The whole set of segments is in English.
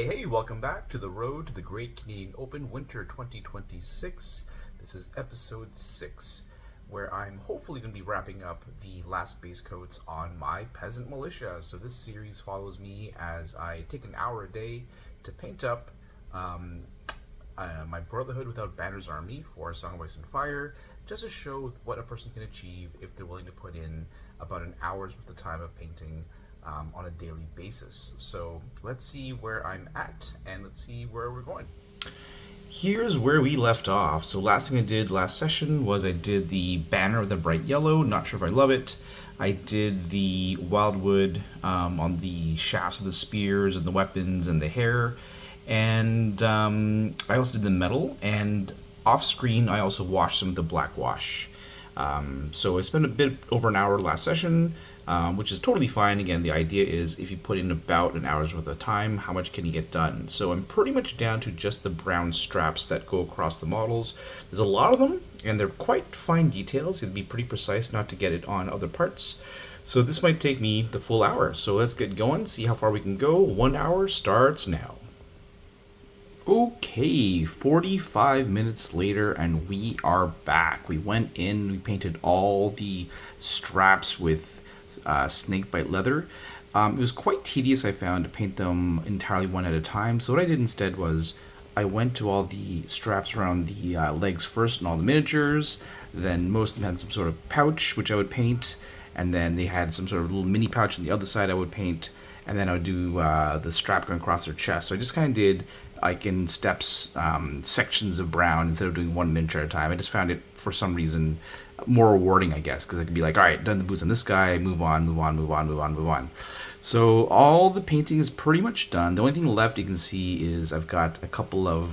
Hey, welcome back to the road to the Great Canadian Open Winter 2026. This is episode 6, where I'm hopefully going to be wrapping up the last base coats on my Peasant Militia. So this series follows me as I take an hour a day to paint up my Brotherhood Without Banners army for Song of Ice and Fire, just to show what a person can achieve if they're willing to put in about an hour's worth of time of painting on a daily basis. So let's see where I'm at and let's see where we're going. Here's where we left off. So last thing I did last session was I did the banner of the bright yellow. Not sure if I love it. I did the wildwood on the shafts of the spears and the weapons and the hair. And I also did the metal. And off screen, I also washed some of the black wash. So I spent a bit over an hour last session, which is totally fine. Again, the idea is if you put in about an hour's worth of time, how much can you get done? So I'm pretty much down to just the brown straps that go across the models. There's a lot of them, and they're quite fine details. It'd be pretty precise not to get it on other parts. So this might take me the full hour. So let's get going, see how far we can go. 1 hour starts now. Okay, 45 minutes later, and we are back. We went in, we painted all the straps with snakebite leather. It was quite tedious, I found, to paint them entirely one at a time. So what I did instead was I went to all the straps around the legs first and all the miniatures. Then most of them had some sort of pouch, which I would paint. And then they had some sort of little mini pouch on the other side I would paint. And then I would do the strap going across their chest. So I just kind of did, like in steps, sections of brown instead of doing one miniature at a time. I just found it, for some reason, more rewarding, I guess, because I could be like, all right, done the boots on this guy, move on, move on, move on, move on, move on. So all the painting is pretty much done. The only thing left you can see is I've got a couple of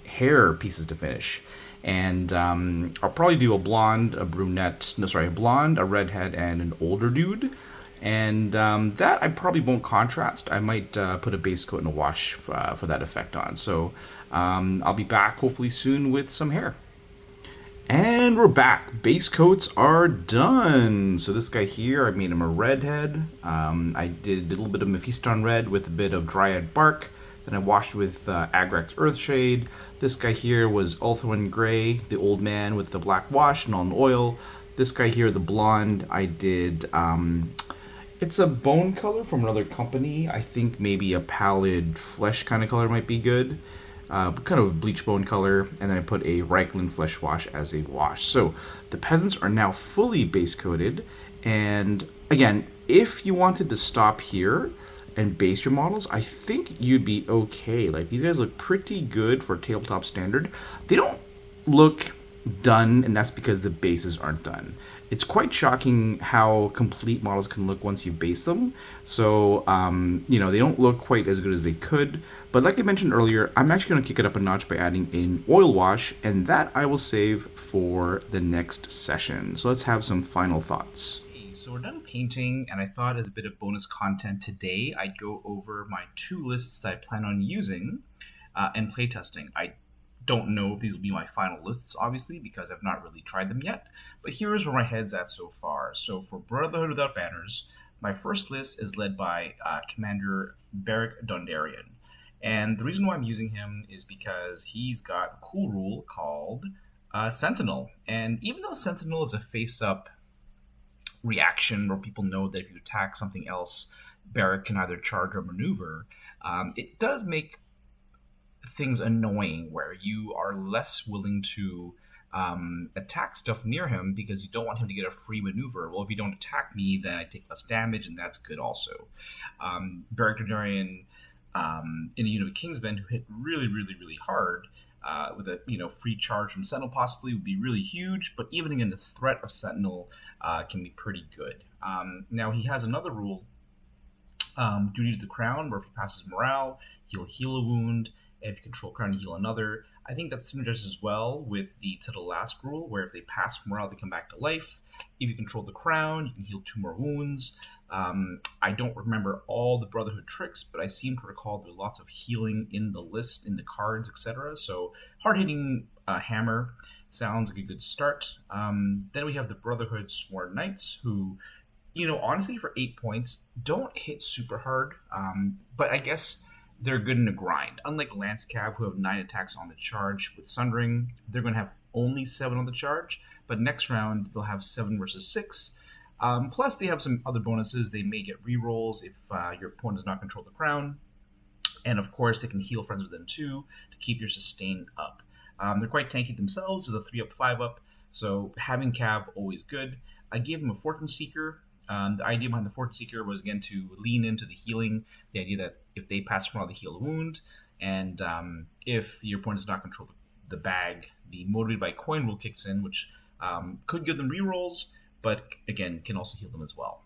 hair pieces to finish. And I'll probably do a blonde, a brunette, no, sorry, a blonde, a redhead, and an older dude. And that I probably won't contrast. I might put a base coat and a wash for that effect on. So I'll be back hopefully soon with some hair. And we're back. Base coats are done. So this guy here, I made him a redhead. I did a little bit of Mephiston red with a bit of Dryad bark. Then I washed with Agrax Earthshade. This guy here was Ulthuan Grey, the old man with the black wash and on oil. This guy here, the blonde, I did... it's a bone color from another company. I think maybe a pallid flesh kind of color might be good. Kind of a bleach bone color, and then I put a Reichland flesh wash as a wash. So the peasants are now fully base coated, and again, if you wanted to stop here and base your models, I think you'd be okay. Like, these guys look pretty good for tabletop standard. They don't look done, and that's because the bases aren't done. It's quite shocking how complete models can look once you base them. So, they don't look quite as good as they could. But like I mentioned earlier, I'm actually going to kick it up a notch by adding an oil wash, and that I will save for the next session. So let's have some final thoughts. So we're done painting, and I thought as a bit of bonus content today, I'd go over my 2 lists that I plan on using and playtesting. I don't know if these will be my final lists, obviously, because I've not really tried them yet, but here's where my head's at so far. So for Brotherhood Without Banners, my first list is led by Commander Beric Dondarrion. And the reason why I'm using him is because he's got a cool rule called Sentinel. And even though Sentinel is a face-up reaction where people know that if you attack something else, Beric can either charge or maneuver, it does make things annoying where you are less willing to attack stuff near him because you don't want him to get a free maneuver. Well, if you don't attack me, then I take less damage, and that's good also. Beric Dondarrion, in a unit of Kingsmen who hit really, really, really hard with a free charge from Sentinel possibly would be really huge, but even again, the threat of Sentinel can be pretty good. Now, he has another rule, Duty to the Crown, where if he passes morale, he'll heal a wound. If you control crown, you heal another. I think that synergizes as well with the To the Last rule, where if they pass morale, they come back to life. If you control the crown, you can heal 2 more wounds. I don't remember all the Brotherhood tricks, but I seem to recall there's lots of healing in the list, in the cards, etc. So hard-hitting hammer sounds like a good start. Then we have the Brotherhood Sworn Knights, who, honestly, for 8 points, don't hit super hard. But I guess they're good in a grind. Unlike Lance Cav, who have 9 attacks on the charge with Sundering, they're going to have only 7 on the charge, but next round they'll have 7 versus 6. Plus, they have some other bonuses. They may get rerolls if your opponent does not control the crown. And of course, they can heal friends with them too to keep your sustain up. They're quite tanky themselves, with a 3 up, 5 up, so having Cav always good. I gave them a Fortune Seeker. The idea behind the Fortune Seeker was, again, to lean into the healing, the idea that if they pass from all, they heal a wound, and if your opponent does not control the bag, the Motivated by Coin rule kicks in, which could give them rerolls, but again, can also heal them as well.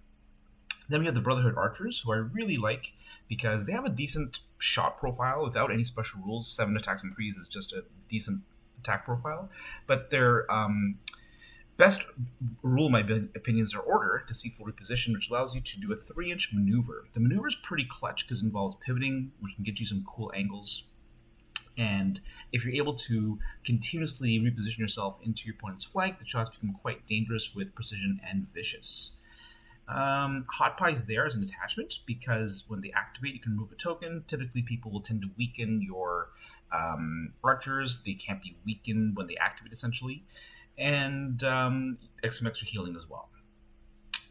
Then we have the Brotherhood Archers, who I really like because they have a decent shot profile without any special rules. 7 attacks and freeze is just a decent attack profile. But their best rule, in my opinion, is their order to see full reposition, which allows you to do a 3-inch maneuver. The maneuver is pretty clutch because it involves pivoting, which can get you some cool angles. And if you're able to continuously reposition yourself into your opponent's flank, the shots become quite dangerous with precision and vicious. Hot Pie is there as an attachment because when they activate, you can remove a token. Typically, people will tend to weaken your archers. They can't be weakened when they activate, essentially. And some extra healing as well.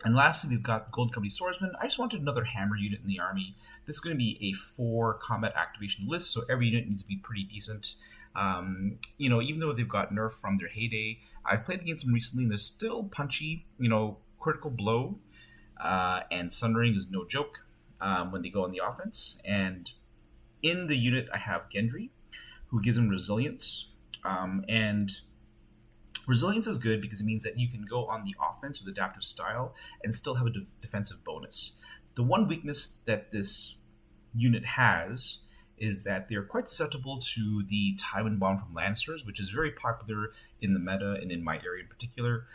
And lastly, we've got Golden Company Swordsman. I just wanted another hammer unit in the army. This is going to be a 4 combat activation list, so every unit needs to be pretty decent. Even though they've got nerf from their heyday, I've played against them recently, and they're still punchy. Critical Blow and Sundering is no joke when they go on the offense. And in the unit, I have Gendry, who gives them resilience. And resilience is good because it means that you can go on the offense with adaptive style and still have a defensive bonus. The one weakness that this unit has is that they're quite susceptible to the Tywin Bomb from Lancers, which is very popular in the meta and in my area in particular.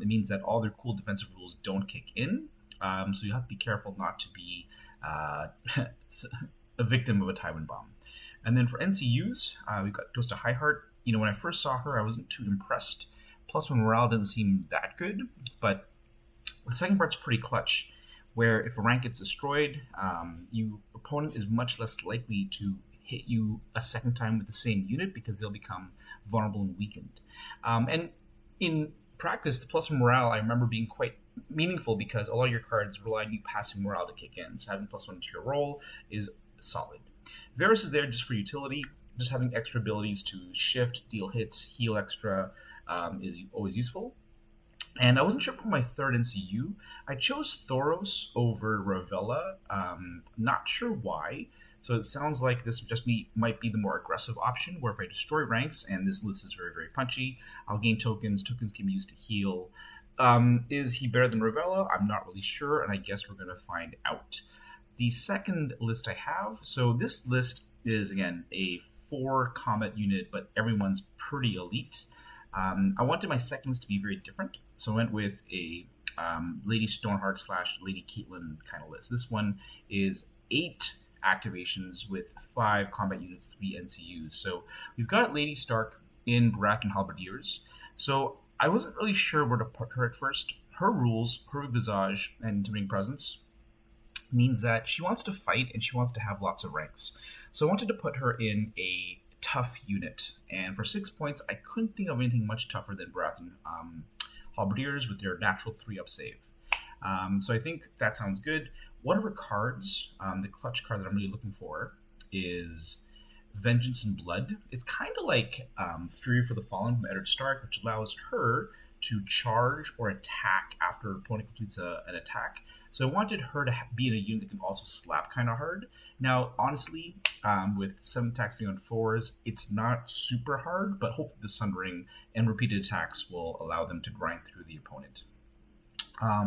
It means that all their cool defensive rules don't kick in, so you have to be careful not to be a victim of a Tywin Bomb. And then for NCUs, we've got Toasta Highheart. When I first saw her, I wasn't too impressed. Plus, when morale didn't seem that good. But the second part's pretty clutch, where if a rank gets destroyed, your opponent is much less likely to hit you a second time with the same unit because they'll become vulnerable and weakened. And in practice, the plus one morale, I remember being quite meaningful because a lot of your cards rely on you passing morale to kick in. So having plus one to your roll is solid. Varus is there just for utility. Just having extra abilities to shift, deal hits, heal extra is always useful. And I wasn't sure for my third NCU. I chose Thoros over Ravella. Not sure why. So it sounds like this might be the more aggressive option, where if I destroy ranks, and this list is very, very punchy, I'll gain tokens. Tokens can be used to heal. Is he better than Ravella? I'm not really sure, and I guess we're going to find out. The second list I have, so this list is, again, a 4 combat unit, but everyone's pretty elite. I wanted my second list to be very different, so I went with a Lady Stoneheart / Lady Caitlyn kind of list. This one is 8 activations with 5 combat units, 3 NCUs. So we've got Lady Stark in Baratheon Halberdiers. So I wasn't really sure where to put her at first. Her rules, her visage, and intimidating presence means that she wants to fight and she wants to have lots of ranks. So I wanted to put her in a tough unit. And for 6 points, I couldn't think of anything much tougher than Baratheon Halberdiers with their natural 3-up save. So I think that sounds good. One of her cards, the clutch card that I'm really looking for, is Vengeance and Blood. It's kind of like Fury for the Fallen from Eddard Stark, which allows her to charge or attack after her opponent completes an attack. So I wanted her to be in a unit that can also slap kind of hard. Now, honestly, with 7 attacks being on 4s, it's not super hard, but hopefully the Sundering and repeated attacks will allow them to grind through the opponent.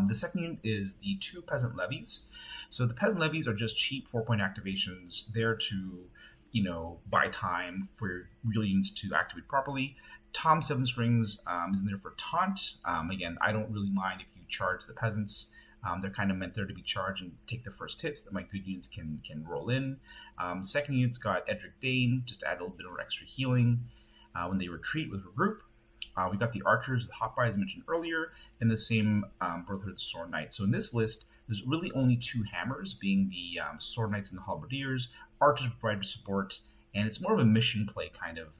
The second unit is the 2 Peasant Levies. So the Peasant Levies are just cheap 4-point activations, there to, buy time for your real units to activate properly. Tom Seven Strings is in there for taunt. Again, I don't really mind if you charge the peasants. They're kind of meant there to be charged and take the first hits that my good units can roll in. Second unit's got Edric Dane, just to add a little bit of extra healing when they retreat with regroup. We got the Archers with Hot Buy, as mentioned earlier, and the same Brotherhood Sword Knight. So in this list, There's really only two hammers, being the Sword Knights and the Halberdiers. Archers provide support, and it's more of a mission play kind of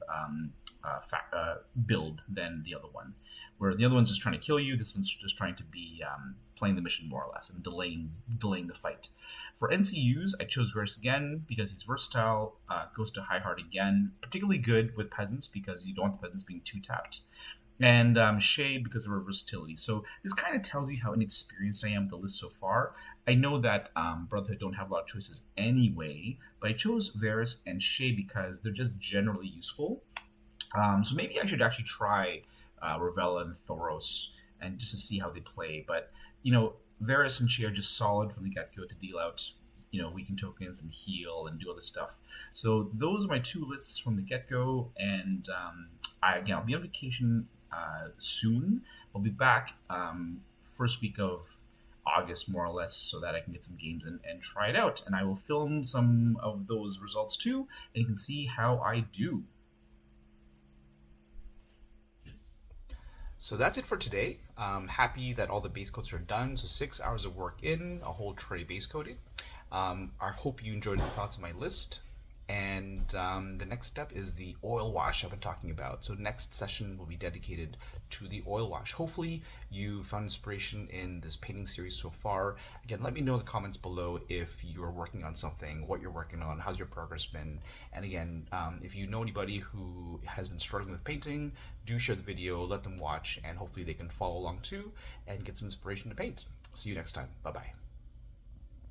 build than the other one, where the other one's just trying to kill you. This one's just trying to be playing the mission more or less and delaying the fight. For NCUs, I chose Varus again because he's versatile, goes to High Heart again, particularly good with peasants because you don't want the peasants being too tapped, and Shay because of her versatility. So this kind of tells you how inexperienced I am with the list so far. I know that Brotherhood don't have a lot of choices anyway, but I chose Varus and Shay because they're just generally useful. So maybe I should actually try Ravella and Thoros and just to see how they play. But Varus and Shay are just solid from the get go to deal out weaken tokens and heal and do other stuff. So those are my two lists from the get go, and I'll be on vacation soon. I'll be back first week of August, more or less, so that I can get some games and try it out. And I will film some of those results too, and you can see how I do. So that's it for today. Happy that all the base coats are done. So 6 hours of work in, a whole tray base coating. I hope you enjoyed the thoughts of my list. And the next step is the oil wash I've been talking about. So next session will be dedicated to the oil wash. Hopefully you found inspiration in this painting series so far. Again, let me know in the comments below if you're working on something, what you're working on, how's your progress been. And again, if you know anybody who has been struggling with painting, do share the video, let them watch, and hopefully they can follow along too and get some inspiration to paint. See you next time. Bye-bye.